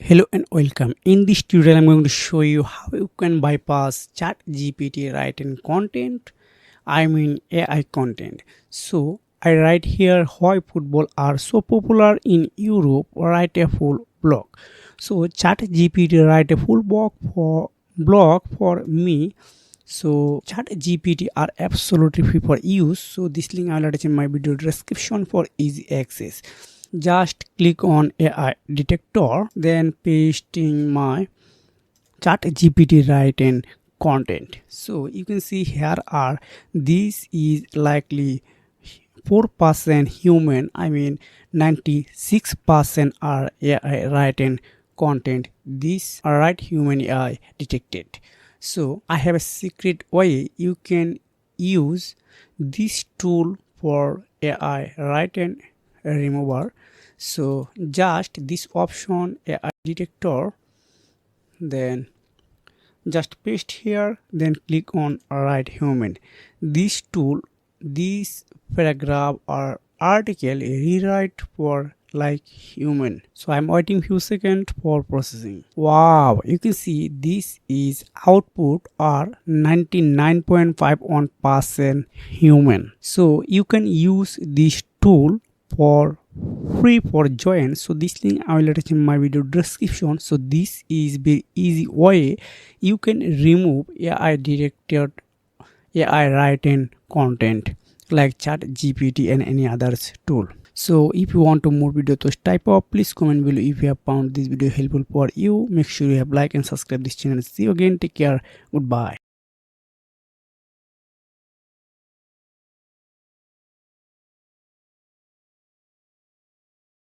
Hello and welcome. In this tutorial, I'm going to show you how you can bypass ChatGPT written content. I mean AI content. So I write here why football are so popular in Europe. Write a full blog. So ChatGPT write a full blog for me. So ChatGPT are absolutely free for use. So this link I'll attach in my video description for easy access. Just click on AI detector, then pasting my ChatGPT written content. So you can see here are this is likely 4% human. I mean 96% are AI written content. These are right human AI detected. So I have a secret way you can use this tool for AI written remover. So just this option AI detector, then just paste here, then click on write human. This tool, this paragraph or article rewrite for like human. So I'm waiting few seconds for processing. Wow, you can see this is output are 99.51% human. So you can use this tool for free for join. So this link I will attach in my video description. So this is very easy way you can remove AI detected AI written content like ChatGPT and any others tool. So if you want to more video to type up, please comment below. If you have found this video helpful for you, make sure you have like and subscribe this channel. See you again, take care, goodbye.